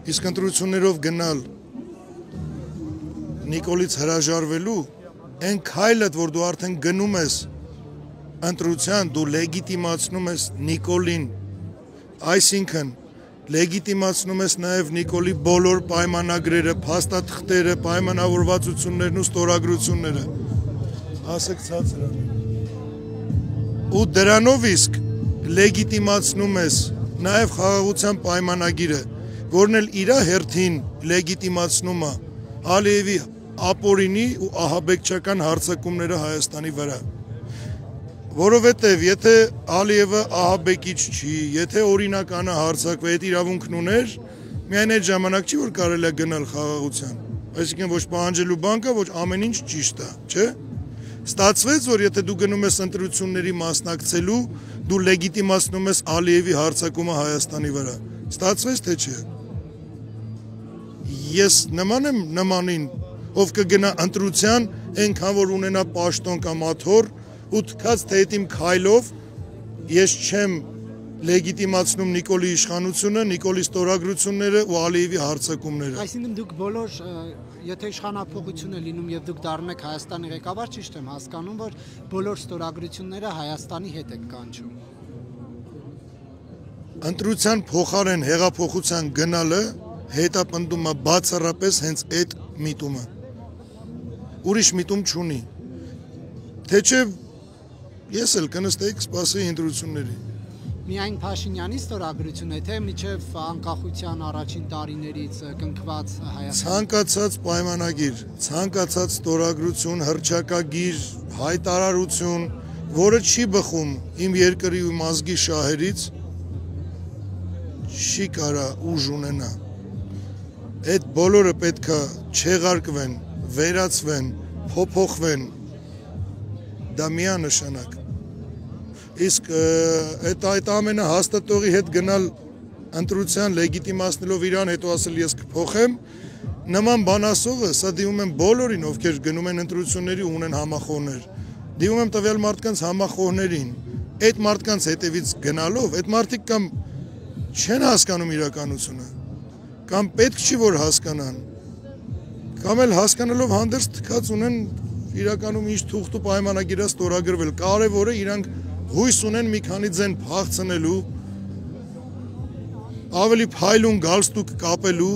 իսկ ընտրություններով գնալ Նիկոլից հրաժարվելու, այն քայլը, որ դու արդեն գնում ես ընտրության, դու լեգիտիմացնում ես Նիկոլին, այսինքն լեգիտիմացնում ես նաև Նիկոլի բոլոր պայմանագրերը, փաստաթղթերը, պայմանավորվածություններն ու ստորագրությունները, ասեք ցածր ու դրանով իսկ լեգիտիմացնում ես նաև խաղաղության պայմանագիրը, որն էլ իր հերթին լեգիտիմացնում է Ալիևի ապօրինի ու ահաբեկչական հարձակումները Հայաստանի վրա, որովհետև եթե Ալիևը ահաբեկիչ չի, եթե օրինականը հարձակվի, այդ իրավունքն ուներ, միայն այդ ժամանակ չի, որ կարելի է գնալ խաղաղության, այսինքն ոչ պահանջելու բան կա, ոչ ամեն ինչ ճիշտ է, չէ՞։ Ստացվեց, որ եթե դու գնում ես ընտրությունների մասնակցելու, դու լեգիտիմացնում ես Ալիևի հարձակումը Հայաստանի վրա, ստացվեց թե չէ։ Ես նման եմ նմանին, ով կգնա ընտրության, այնքան որ ունենա պաշտոն կամ աթոռ, ու թքած թե այդ իմ քայլով ես չեմ լեգիտիմացնում Նիկոլի իշխանությունը, Նիկոլի ստորագրությունները ու Ալիևի հարձակումները։ Այսինքն դուք բոլոր, եթե իշխանափոխություն է լինում եւ դուք դառնում եք Հայաստանի ղեկավար, ճիշտ եմ հասկանում, որ բոլոր ստորագրությունները Հայաստանի հետ եք կանչում։ Ընտրության փոխարեն հեղափոխության գնալը հետապնդում է բացառապես հենց այդ միտումը։ Ուրիշ միտում չունի։ Թե չէ ես էլ կնստեի կսպասեի ընտրությունների։ Միայն Փաշինյանի ստորագրություն է, թե մինչև անկախության առաջին տարիներից կնքված Հայաստան։ Ցանկացած պայմանագիր, ցանկացած ստորագրություն, հռչակագիր, հայտարարություն, որը չի բխում իմ երկրի ու ազգի շահերից, չի կարա ուժ ունենա։ Այդ բոլորը պետք է չեղարկվեն, վերացվեն, փոփոխվեն, դա միանշանակ։ Իսկ այդ ամենը հաստատողի հետ գնալ ընտրության լեգիտիմացնելով իրան, հետո ասել ես կփոխեմ, նման բան ասողը, սա դիմում եմ բոլորին, ովքեր գնում են ընտրությունների ու ունեն համախոհներ, դիմում եմ տվյալ մարդկանց համախոհներին, այդ մարդկանց հետևից գնալով, այդ մարդիկ կամ չեն հասկանում իրականությունը, կամ պետք չի որ հասկանան, կամ էլ հասկանալով հանդերձ թքած ունեն իրականում ինչ թուղթ ու պայմանագիր է ստորագրվել, կարևորը իրանք հույս ունեն մի քանի ձեն փախցնելու, ավելի փայլուն գալստուկ կապելու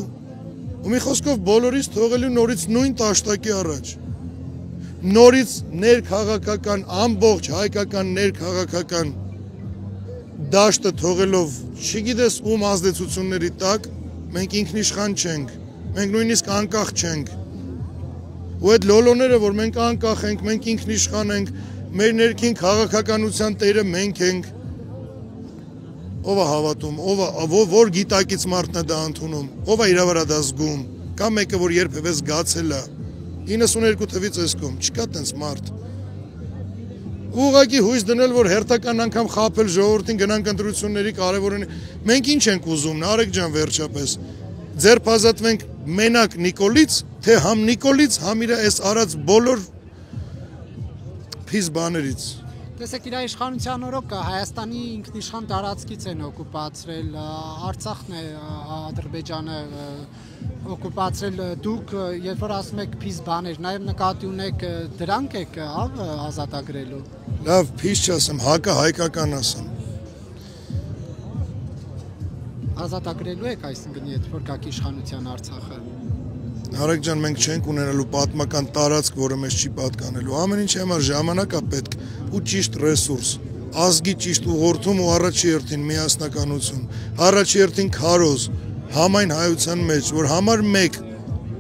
ու մի խոսքով բոլորից թողելու նորից նույն տաշտակի առաջ, նորից ներքաղաքական, ամբողջ հայկական ներքաղաքական դաշտը թողելով, չգիտես ում ազդեցությունների տակ, մենք ինքնիշխան չենք, մենք նույնիսկ անկախ չենք, ու այդ լոլոները, որ մենք անկախ ենք, մենք ինքնիշխան ենք, մեր ներքին քաղաքականության տերը մենք ենք, ով է հավատում, որ գիտակից մարդն է դա ընդունում, ով է իր վրա դա զգում, կամ մեկը, որ երբևէ զգացել է, 92 թվից այս կողմ, չկա տենց մարդ։ Ուղղակի հույս դնել, որ հերթական անգամ խաբել ժողովրդին գնանք ընտրությունների կարևորին, մենք ինչ ենք ուզում, Նարեկ ջան, վերջապես, ձերբազատվենք մենակ Նիկոլից, թե համ Նիկոլից, համ իր այս արած բոլոր փիզ բաներից։ Տեսեք, իր իշխանության օրոք Հայաստանի ինքնիշխան տարածքից են օկուպացրել, Արցախն է, Ադրբեջանը օկուպացրել, դուք երբ որ ասում եք փիզ բաներ, նաև նկատի ունեք դրանք եք ազատագրելու։ Լավ, փիզ չասեմ, հակը հայկական ասեմ։ Ազատագրելու եք այսինքն, երբ որ գաք իշխանության Արցախը։ Նարեկ ջան, մենք չենք ունենալու պատմական տարածք, որը մեզ չի պատկանելու, ամեն ինչ համար ժամանակ է պետք ու ճիշտ ռեսուրս, ազգի ճիշտ ուղղորդում ու առաջի հերթին միասնականություն, առաջի հերթին քարոզ, համայն հայության մեջ, որ համար մեկ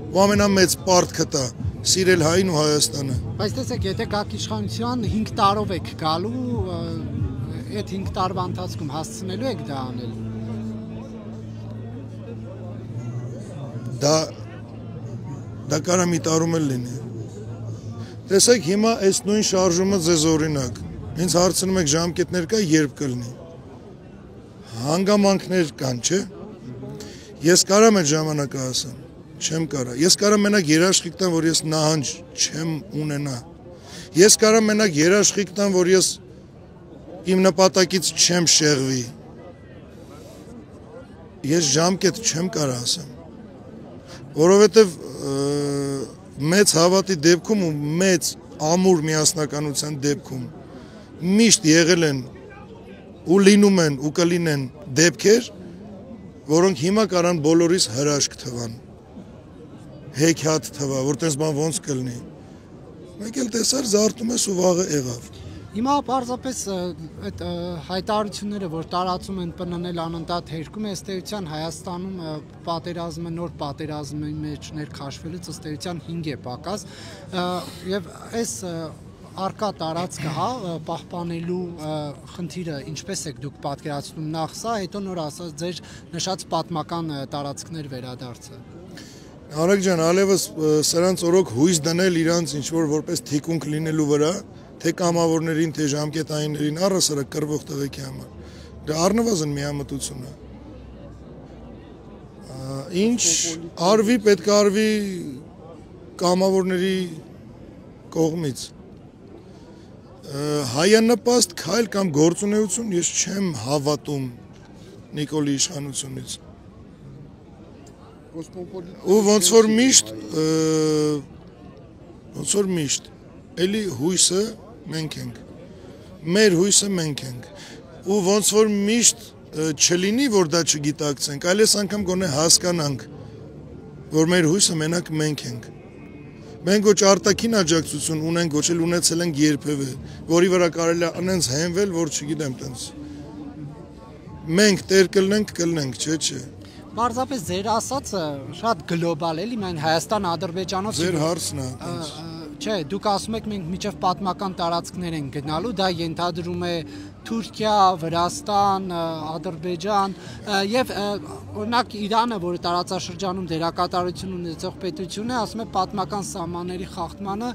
ու ամենամեծ պարտքը տա սիրել հային ու Հայաստանը։ Բայց տեսեք, եթե գաք իշխանության 5 տարով եք գալու, այդ 5 տարվա ընթացքում հասցնելու եք դա անել։ Դա կարա մի տարում էլ լինի։ Տեսեք, հիմա այս նույն շարժումը ձեզ օրինակ, ինձ հարցնում եք ժամկետներ կա, երբ կլինի։ Հանգամանքներ կան, չէ։ Ես կարամ այդ ժամանակը ասեմ, չեմ կարա։ Ես կարամ մենակ երաշխիք տամ, որ ես նահանջ չեմ ունենա։ Ես կարամ մենակ երաշխիք տամ, որ ես իմ նպատակից չեմ շեղվի։ Ես ժամկետ չեմ կարա ասեմ։ որովհետև մեծ հավատի դեպքում ու մեծ ամուր միասնականության դեպքում միշտ եղել են ու լինում են ու կլինեն դեպքեր, որոնք հիմա կարան բոլորիս հրաշք թվան, հեքիաթ թվա, որ տես բան ոնց կլինի։ Մեկ էլ տեսար զարթում ես ու վաղը եղավ։ Հիմա պարզապես այդ հայտարարությունները, որ տարածում են ՊՆՆ-ն անընդհատ հերքում է, ըստ էության Հայաստանում պատերազմը նոր պատերազմի մեջ ներքաշվելուց ըստ էության 5 է պակաս, եւ այս արկա տարածքը, հա, պահպանելու խնդիրը ինչպես եք դուք պատկերացնում նախ սա, հետո նոր ասած ձեր նշած պատմական տարածքներ վերադարձը։ Արեգ ջան, ալևս սրանց օրոք հույս դնել իրանց ինչ որ որպես թիկունք լինելու վրա, թե կամավորներին, թե ժամկետայիններին, առհասարակ կռվող տղեկի համար։ Դա առնվազն միամտություն է։ Ինչ արվի, պետք է արվի կամավորների կողմից։ Հայանպաստ քայլ կամ գործունեություն ես չեմ հավատում Նիկոլի իշխանությունից։ Ու ոնց որ միշտ էլի հույսը մենք ենք, մեր հույսը մենք ենք, ու ոնց որ միշտ չլինի, որ դա չգիտակցենք, այլ այս անգամ գոնե հասկանանք, որ մեր հույսը մենակ մենք ենք։ Մենք ոչ արտաքին աջակցություն ունենք, ոչ էլ ունեցել ենք երբևէ, որի վրա կարելի է անենց հենվել, որ չգիտեմ տենց։ Մենք տեր կլնենք, չէ։ Պարզապես ձեր ասածը շատ գլոբալ էլի, մենք Հայաստան, Ադրբեջանով Ձեր հարցն է։ Չէ, դուք ասում եք մենք միջև պատմական տարածքներ են գնալու, դա ենթադրում է Թուրքիա, Վրաստան, Ադրբեջան եւ օրինակ Իրանը, որը տարածաշրջանում դերակատարություն ունեցող պետություն է, ասում է պատմական սահմանների խախտմանը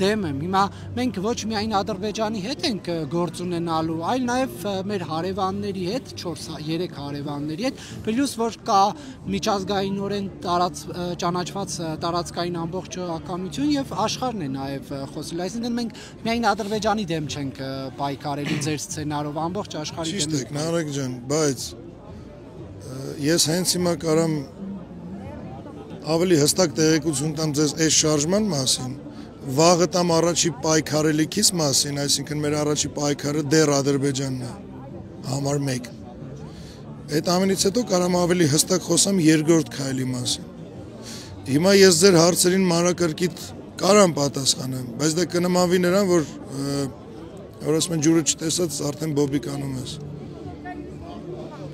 դեմ եմ։ Հիմա մենք ոչ միայն Ադրբեջանի հետ ենք գործ ունենալու, այլ նաև մեր հարևանների հետ, 4-3 հարևանների հետ, պլյուս որ կա միջազգայինորեն ճանաչված տարածքային ամբողջականություն եւ աշխարհն է նաև խոսել։ Այսինքն մենք միայն Ադրբեջանի դեմ չենք պայքարելու ձեր սցենարով, ամբողջ աշխարհի դեմ։ Ճիշտ է, Նարեկ ջան, բայց ես հենց հիմա կարամ ավելի հստակ տեղեկություն տամ ձեզ այս շարժման մասին, վաղը տամ առաջի պայքարելիքից մասին, այսինքն մեր առաջի պայքարը դեռ Ադրբեջանն է, համար 1։ Այդ ամենից հետո կարամ ավելի հստակ խոսամ երկրորդ քայլի մասին։ Հիմա ես ձեր հարցերին մանրակրկիտ կարամ պատասխանեմ, բայց դա կնմանվի նրան, որ ասում են ջուրը չտեսած արդեն բոբիկ անում ես։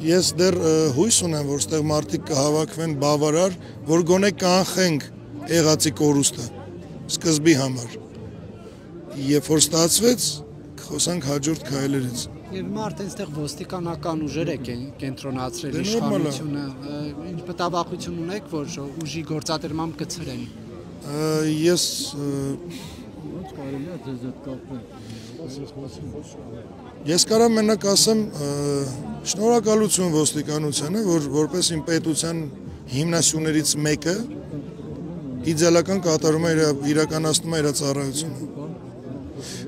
Ես դեռ հույս ունեմ, որ ստեղ մարդիկ կհավաքվեն բավարար, որ գոնե կանխենք եղածի կորուստը սկզբի համար։ Երբ որ ստացվեց, խոսանք հաջորդ քայլերից։ Եվ հիմա արդեն այստեղ ոստիկանական ուժեր է կենտրոնացրել իշխանությունը, ինչ մտավախություն ունեք, որ ուժի գործադրմամբ կցրեն։ Ես Ես կարամ մենակ ասեմ շնորհակալություն ոստիկանությանը, որ որպես իմ պետության հիմնասյուներից մեկը իդեալական կատարում է իրականացնում է իր ծառայությունը։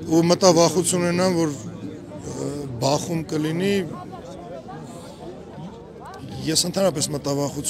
Ու մտավախություն ունենամ, որ բախում կլինի, ես ընդհանրապես մտավախություն